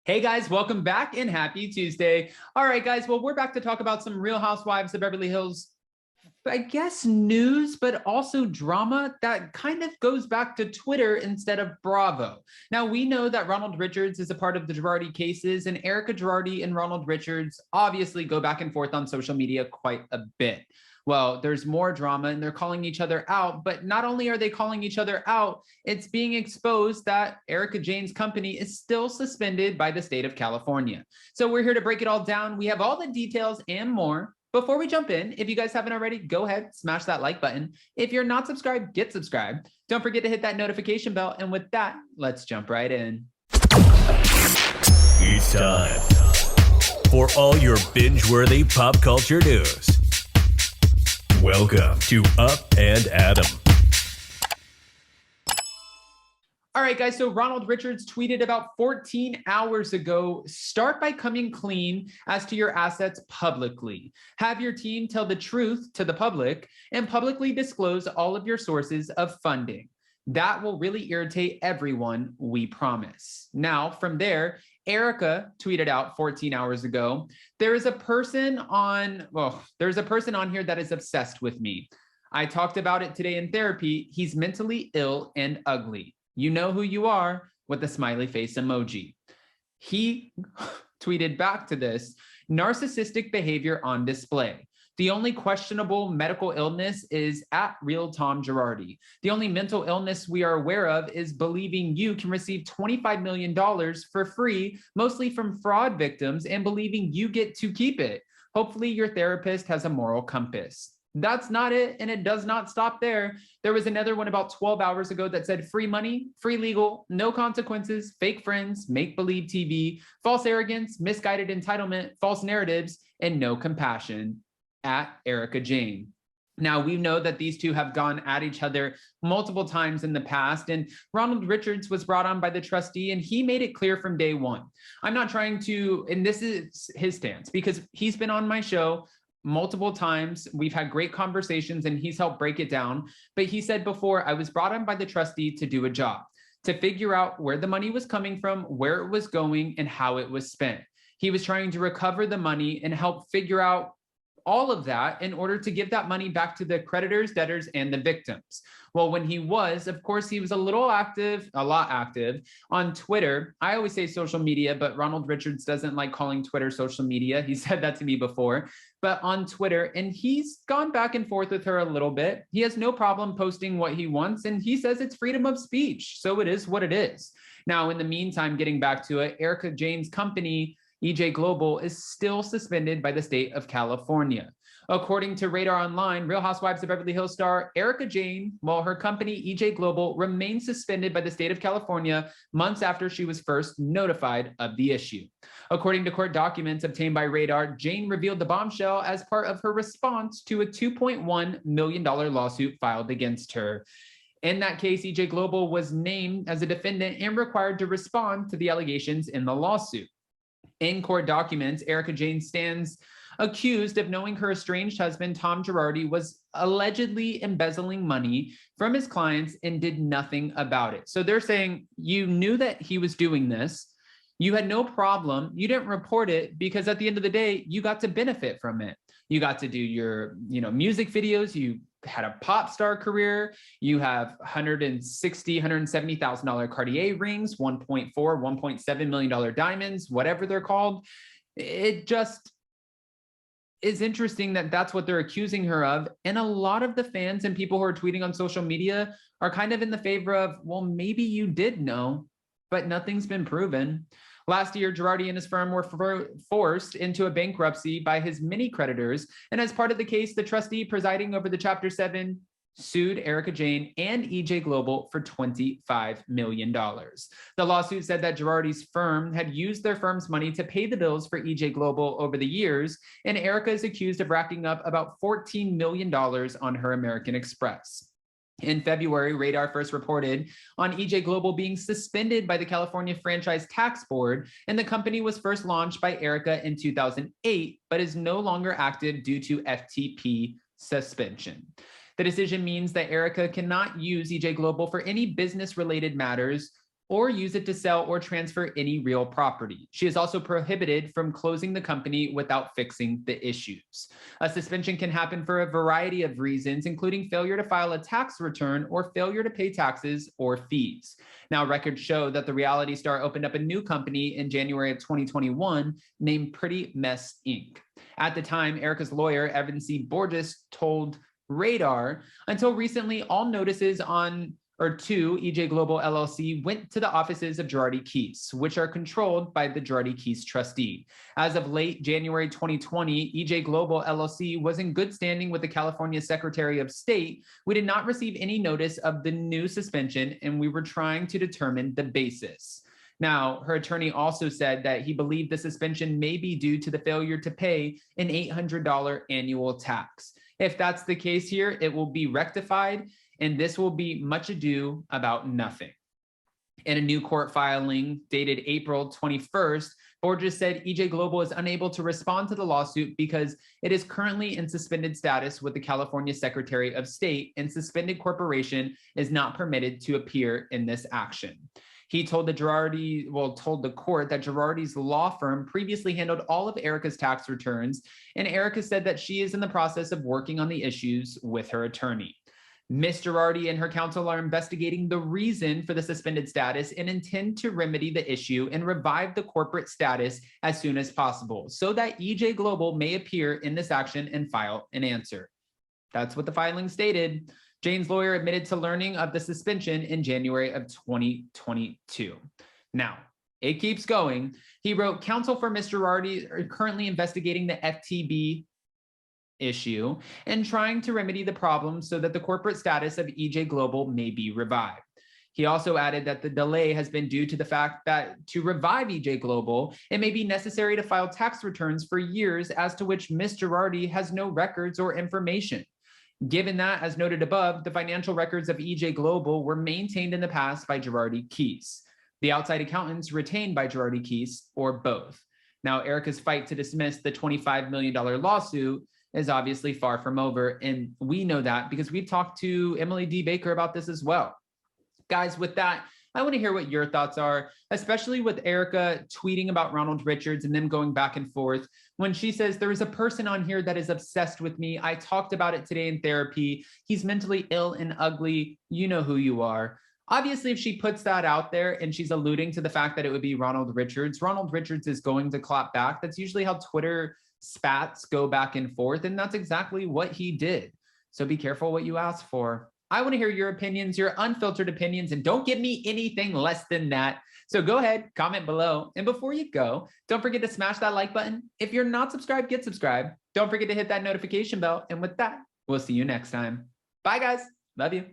Hey guys, welcome back and happy Tuesday. All right, guys, well, we're back to talk about some Real Housewives of Beverly Hills, I guess, news, but also drama that kind of goes back to Twitter instead of Bravo. Now, we know that Ronald Richards is a part of the Girardi cases, and Erika Girardi and Ronald Richards obviously go back and forth on social media quite a bit. Well, there's more drama and they're calling each other out, but not only are they calling each other out, it's being exposed that Erika Jayne's company is still suspended by the state of California. So we're here to break it all down. We have all the details and more. Before we jump in, if you guys haven't already, go ahead, smash that like button. If you're not subscribed, get subscribed. Don't forget to hit that notification bell. And with that, let's jump right in. It's time for all your binge-worthy pop culture news. Welcome to Up and Adam. All right, guys, so Ronald Richards tweeted about 14 hours ago, start by coming clean as to your assets publicly. Have your team tell the truth to the public and publicly disclose all of your sources of funding. That will really irritate everyone, we promise. Now, from there, Erika tweeted out 14 hours ago, there's a person on here that is obsessed with me. I talked about it today in therapy. He's mentally ill and ugly. You know who you are, with the smiley face emoji. He tweeted back to this, narcissistic behavior on display. The only questionable medical illness is at real Tom Girardi. The only mental illness we are aware of is believing you can receive $25 million for free, mostly from fraud victims, and believing you get to keep it. Hopefully your therapist has a moral compass. That's not it, and it does not stop there. There was another one about 12 hours ago that said free money, free legal, no consequences, fake friends, make-believe TV, false arrogance, misguided entitlement, false narratives, and no compassion at Erika Jayne. Now, we know that these two have gone at each other multiple times in the past, and Ronald Richards was brought on by the trustee, and he made it clear from day one. I'm not trying to, and this is his stance, because he's been on my show multiple times. We've had great conversations and he's helped break it down. But he said before, I was brought on by the trustee to do a job, to figure out where the money was coming from, where it was going, and how it was spent. He was trying to recover the money and help figure out all of that in order to give that money back to the creditors, debtors, and the victims. Well, when he was, of course, he was a lot active on Twitter. I always say social media, but Ronald Richards doesn't like calling Twitter social media. He said that to me before, but on Twitter, and he's gone back and forth with her a little bit. He has no problem posting what he wants, and he says it's freedom of speech. So it is what it is. Now, in the meantime, getting back to it, Erika Jayne's company, EJ Global, is still suspended by the state of California. According to Radar Online, Real Housewives of Beverly Hills star Erika Jayne, while her company EJ Global remains suspended by the state of California months after she was first notified of the issue. According to court documents obtained by Radar, Jayne revealed the bombshell as part of her response to a $2.1 million lawsuit filed against her. In that case, EJ Global was named as a defendant and required to respond to the allegations in the lawsuit. In court documents, Erika Jayne stands accused of knowing her estranged husband, Tom Girardi, was allegedly embezzling money from his clients and did nothing about it. So they're saying you knew that he was doing this. You had no problem. You didn't report it because at the end of the day, you got to benefit from it. You got to do your, music videos. You had a pop star career. You have $170,000 Cartier rings, 1.4, $1.7 million diamonds, whatever they're called. It just is interesting that that's what they're accusing her of. And a lot of the fans and people who are tweeting on social media are kind of in the favor of, well, maybe you did know, but nothing's been proven. Last year, Girardi and his firm were forced into a bankruptcy by his many creditors. And as part of the case, the trustee presiding over the Chapter 7 sued Erika Jayne and EJ Global for $25 million. The lawsuit said that Girardi's firm had used their firm's money to pay the bills for EJ Global over the years, and Erika is accused of racking up about $14 million on her American Express. In February, Radar first reported on EJ Global being suspended by the California Franchise Tax Board, and the company was first launched by Erika in 2008, but is no longer active due to FTP suspension. The decision means that Erika cannot use EJ Global for any business-related matters or use it to sell or transfer any real property. She is also prohibited from closing the company without fixing the issues. A suspension can happen for a variety of reasons, including failure to file a tax return or failure to pay taxes or fees. Now, records show that the reality star opened up a new company in January of 2021 named Pretty Mess Inc. At the time, Erika's lawyer, Evan C. Borges, told Radar, until recently, all notices to EJ Global LLC went to the offices of Girardi Keese, which are controlled by the Girardi Keese trustee. As of late January 2020, EJ Global LLC was in good standing with the California Secretary of State. We did not receive any notice of the new suspension, and we were trying to determine the basis. Now, her attorney also said that he believed the suspension may be due to the failure to pay an $800 annual tax. If that's the case here, it will be rectified, and this will be much ado about nothing. In a new court filing dated April 21st, Borges said EJ Global is unable to respond to the lawsuit because it is currently in suspended status with the California Secretary of State, and suspended corporation is not permitted to appear in this action. He told the court that Girardi's law firm previously handled all of Erika's tax returns, and Erika said that she is in the process of working on the issues with her attorney. Ms. Girardi and her counsel are investigating the reason for the suspended status and intend to remedy the issue and revive the corporate status as soon as possible so that EJ Global may appear in this action and file an answer. That's what the filing stated. Jayne's lawyer admitted to learning of the suspension in January of 2022. Now, it keeps going. He wrote, counsel for Ms. Girardi are currently investigating the FTB issue and trying to remedy the problem so that the corporate status of EJ Global may be revived. He also added that the delay has been due to the fact that to revive EJ Global, it may be necessary to file tax returns for years as to which Ms. Girardi has no records or information. Given that, as noted above, the financial records of EJ Global were maintained in the past by Girardi Keese, the outside accountants retained by Girardi Keese, or both. Now, Erika's fight to dismiss the $25 million lawsuit is obviously far from over, and we know that because we've talked to Emily D. Baker about this as well. Guys, with that, I want to hear what your thoughts are, especially with Erika tweeting about Ronald Richards and them going back and forth. When she says, there is a person on here that is obsessed with me. I talked about it today in therapy. He's mentally ill and ugly. You know who you are. Obviously, if she puts that out there and she's alluding to the fact that it would be Ronald Richards is going to clap back. That's usually how Twitter spats go back and forth, and that's exactly what he did. So be careful what you ask for. I want to hear your opinions, your unfiltered opinions, and don't give me anything less than that. So go ahead, comment below. And before you go, don't forget to smash that like button. If you're not subscribed, get subscribed. Don't forget to hit that notification bell. And with that, we'll see you next time. Bye, guys. Love you.